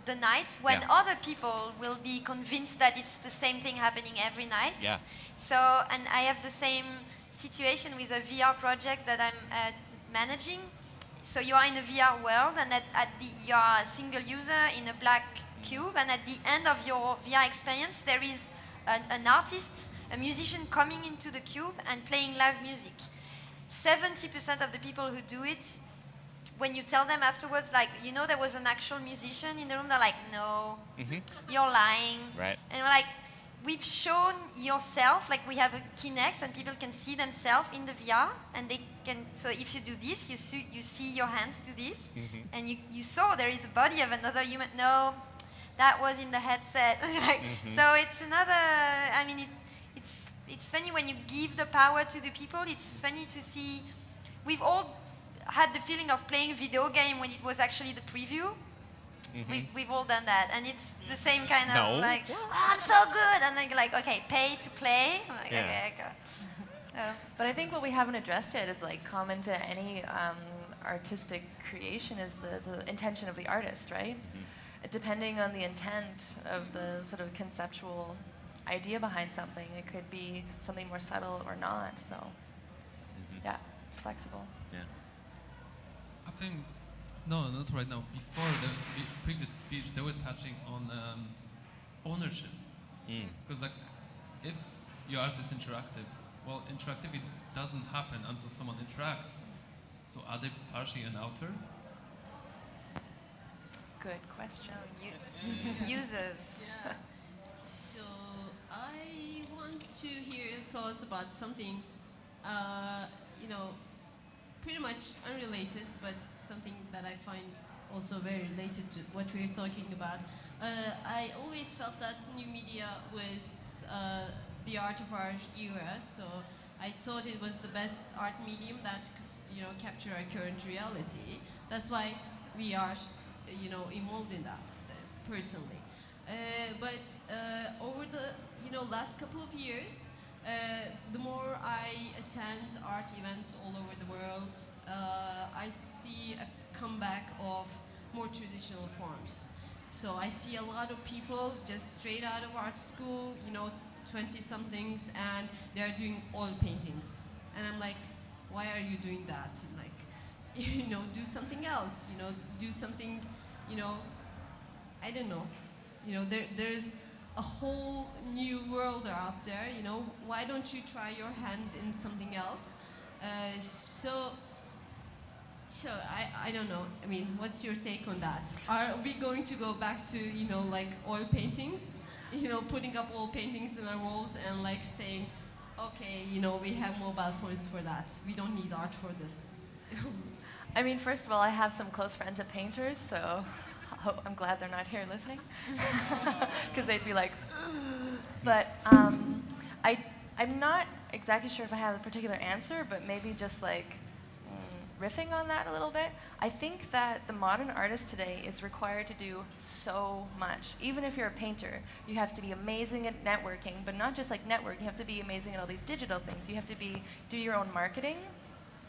the night, when other people will be convinced that it's the same thing happening every night. Yeah. So, and I have the same situation with a VR project that I'm managing. So you are in a VR world, and you are a single user in a black cube, and at the end of your VR experience, there is an artist, a musician coming into the cube and playing live music. 70% of the people who do it, when you tell them afterwards, like, you know, there was an actual musician in the room, they're like, no, you're lying. Right. And we're like, we've shown yourself, like we have a Kinect and people can see themselves in the VR, and they can, so if you do this, you see your hands do this, and you saw there is a body of another human. No, that was in the headset. Like, so it's another, I mean, it's funny when you give the power to the people. It's funny to see, we've all had the feeling of playing a video game when it was actually the preview. We've all done that, and it's the same kind of like, oh, I'm so good, and like, okay, pay to play. I'm like, okay, go. But I think what we haven't addressed yet is like common to any artistic creation is the intention of the artist, right? Depending on the intent of the sort of conceptual idea behind something, it could be something more subtle or not. So, yeah, it's flexible. Yeah. I think, no, not right now. Before the previous speech, they were touching on ownership. Because like, if your art is interactive, well, interactivity doesn't happen until someone interacts. So are they partially an author? Good question. Users. Yeah. So I want to hear your thoughts about something, you know, pretty much unrelated, but something that I find also very related to what we're talking about. I always felt that new media was the art of our era, so I thought it was the best art medium that could, you know, capture our current reality. That's why we are, you know, involved in that personally. But over the, you know, last couple of years, the more I attend art events all over the world, I see a comeback of more traditional forms. So I see a lot of people just straight out of art school, you know, 20-somethings, and they're doing oil paintings. And I'm like, why are you doing that? And like, you know, do something else, you know, do something, you know, I don't know. You know, there's a whole new world out there, you know, why don't you try your hand in something else? So I don't know, I mean, what's your take on that? Are we going to go back to, you know, like oil paintings? You know, putting up oil paintings in our walls and like saying, okay, you know, we have mobile phones for that. We don't need art for this. I mean, first of all, I have some close friends at painters, so I'm glad they're not here listening, because they'd be like, ugh. But I'm not exactly sure if I have a particular answer, but maybe just like riffing on that a little bit, I think that the modern artist today is required to do so much. Even if you're a painter, you have to be amazing at networking, but not just like network, you have to be amazing at all these digital things. You have to do your own marketing.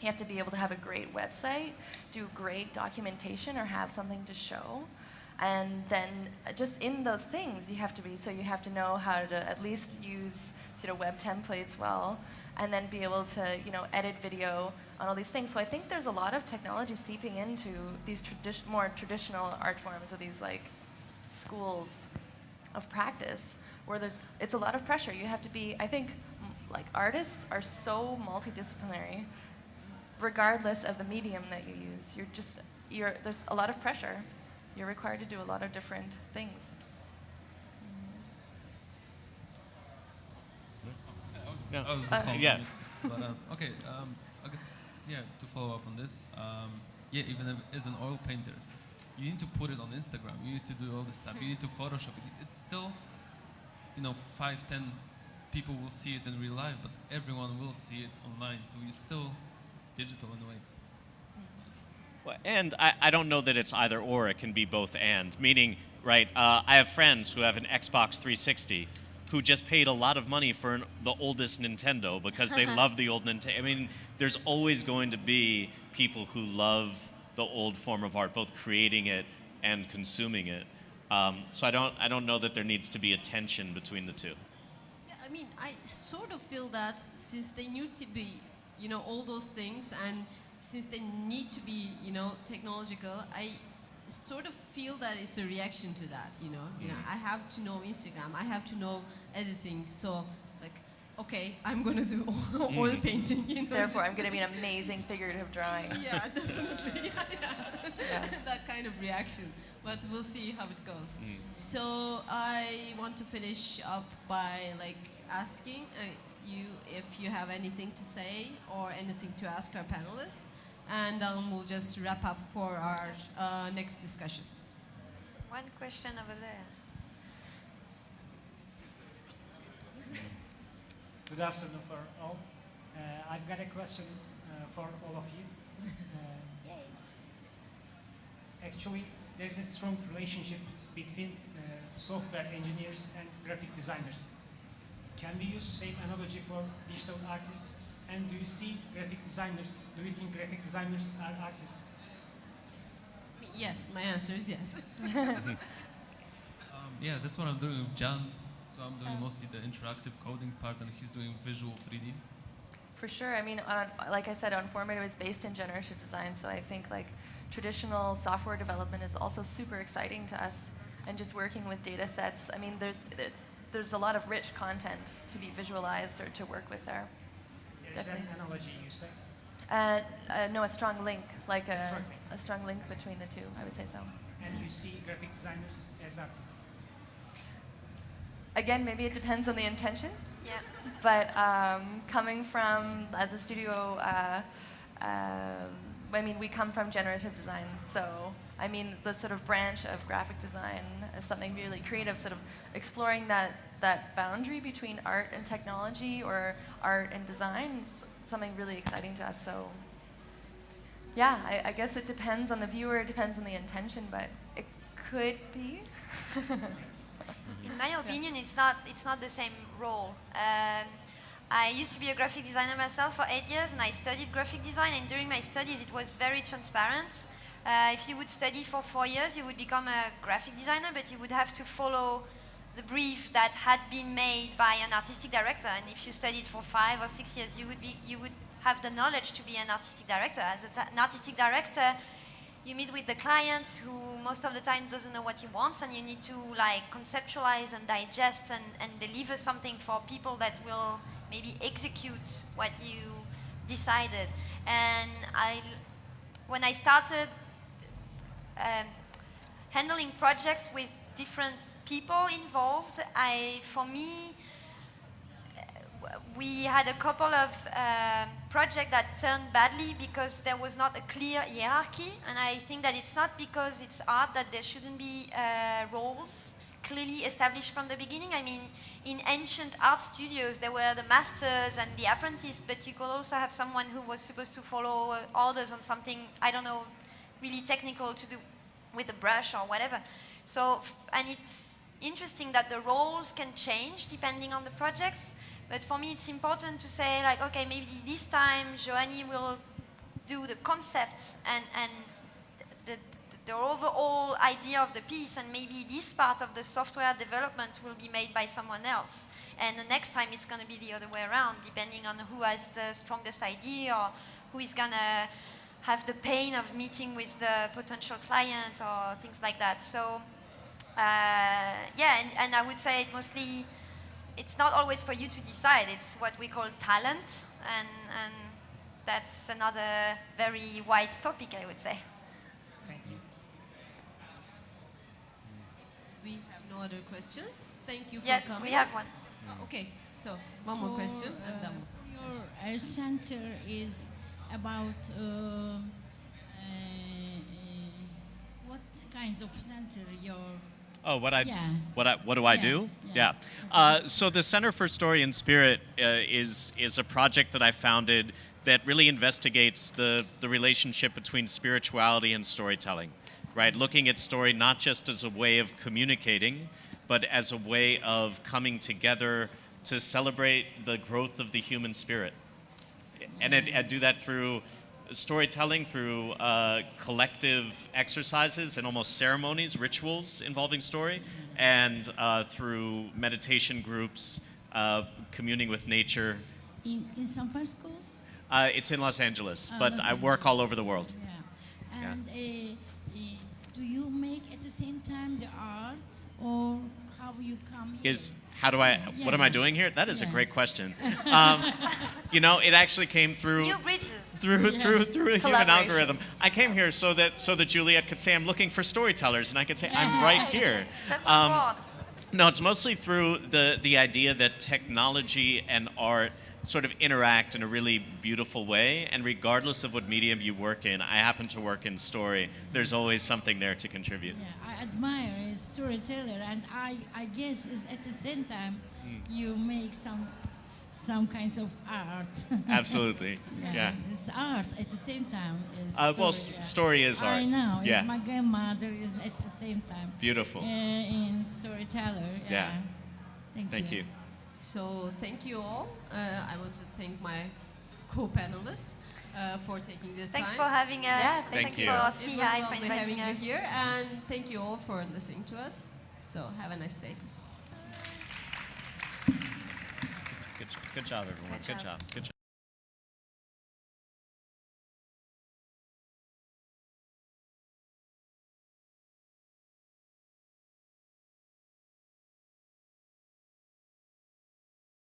You have to be able to have a great website, do great documentation, or have something to show. And then just in those things, you have to know how to at least use web templates well, and then be able to edit video on all these things. So I think there's a lot of technology seeping into these more traditional art forms, or these like schools of practice, where it's a lot of pressure. You have to be, I think, like artists are so multidisciplinary, regardless of the medium that you use. There's a lot of pressure. You're required to do a lot of different things. Yeah. I was just following yeah. it. But okay, I guess to follow up on this, even if as an oil painter, you need to put it on Instagram. You need to do all this stuff. You need to Photoshop it. It's still, 5, 10 people will see it in real life, but everyone will see it online. So you're still digital in a way. Well, and I don't know that it's either or. It can be both and. Meaning, right, I have friends who have an Xbox 360 who just paid a lot of money for the oldest Nintendo because they love the old Nintendo. I mean, there's always going to be people who love the old form of art, both creating it and consuming it. So I don't know that there needs to be a tension between the two. Yeah, I mean, I sort of feel that since they need to be, all those things, and since they need to be, technological, I sort of feel that it's a reaction to that, I have to know Instagram, I have to know editing, so like, okay, I'm gonna do oil painting, Therefore, I'm gonna be an amazing figurative drawing. Yeah, definitely, Yeah. that kind of reaction, but we'll see how it goes. So I want to finish up by like asking you if you have anything to say or anything to ask our panelists. And we'll just wrap up for our next discussion. One question over there. Good afternoon for all. I've got a question for all of you. Actually, there's a strong relationship between software engineers and graphic designers. Can we use the same analogy for digital artists? And do you see graphic designers, do you think graphic designers are artists? Yes, my answer is yes. Yeah, that's what I'm doing with John. So I'm doing mostly the interactive coding part, and he's doing visual 3D. For sure. I mean, like I said, Unformative is based in generative design, so I think like traditional software development is also super exciting to us, and just working with data sets. I mean, there's a lot of rich content to be visualized or to work with there. Is that an analogy you say? No, a strong link, like strong link. a strong link between the two, I would say so. And you see graphic designers as artists? Again, maybe it depends on the intention, Yeah. but coming from, as a studio, I mean, we come from generative design, so I mean, the sort of branch of graphic design is something really creative, sort of exploring that boundary between art and technology, or art and design, is something really exciting to us. So yeah, I guess it depends on the viewer, it depends on the intention, but it could be. In my opinion, it's not the same role. I used to be a graphic designer myself for 8 years, and I studied graphic design, and during my studies it was very transparent. If you would study for 4 years, you would become a graphic designer, but you would have to follow the brief that had been made by an artistic director. And if you studied for 5 or 6 years, you would have the knowledge to be an artistic director. As an artistic director, you meet with the client, who most of the time doesn't know what he wants, and you need to like conceptualize and digest and deliver something for people that will maybe execute what you decided. And when I started handling projects with different people involved, we had a couple of projects that turned badly because there was not a clear hierarchy, and I think that it's not because it's art that there shouldn't be roles. clearly established from the beginning. I mean, in ancient art studios, there were the masters and the apprentice, but you could also have someone who was supposed to follow orders on something, I don't know, really technical to do with a brush or whatever. So, and it's interesting that the roles can change depending on the projects, but for me it's important to say, like, okay, maybe this time Joanie will do the concept and the overall idea of the piece, and maybe this part of the software development will be made by someone else. And the next time it's going to be the other way around, depending on who has the strongest idea or who is going to have the pain of meeting with the potential client or things like that. So, yeah, and I would say mostly it's not always for you to decide. It's what we call talent, and that's another very wide topic, I would say. Thank you. We have no other questions. Thank you for Yeah, coming. we have one. Okay, so one more question and then. Your center is about what kinds of center your Oh, what Yeah. what do I do? Yeah. So the Center for Story and Spirit is a project that I founded that really investigates the relationship between spirituality and storytelling, right? Looking at story not just as a way of communicating, but as a way of coming together to celebrate the growth of the human spirit. And I do that through storytelling, through collective exercises and almost ceremonies, rituals involving story, and through meditation groups, communing with nature. in San Francisco? It's in Los Angeles, Ah, but Los I work Angeles. all over the world. Yeah. And do you make at the same time the art, or how you come here? What am I Yeah. doing here? That is a Yeah. great question. You know, it actually came through New bridges. through a human Collaboration. algorithm. I came here so that Juliette could say I'm looking for storytellers, and I could say I'm right here. Jump on board. No, it's mostly through the idea that technology and art sort of interact in a really beautiful way, and regardless of what medium you work in, I happen to work in story, there's always something there to contribute. Yeah, I admire a storyteller, and I guess is at the same time you make some kinds of art. Absolutely. Yeah. It's art at the same time. Is Well, story, yeah. story is art. I know. Yeah. It's my grandmother is at the same time. Beautiful. In storyteller. Yeah. Thank you. So thank you all. I want to thank my co-panelists for taking the Thanks time. for having us. Yeah, Thanks you. for It was CI for lovely inviting having us. you here, and thank you all for listening to us. So have a nice day. Good job, everyone. Good job. Good job.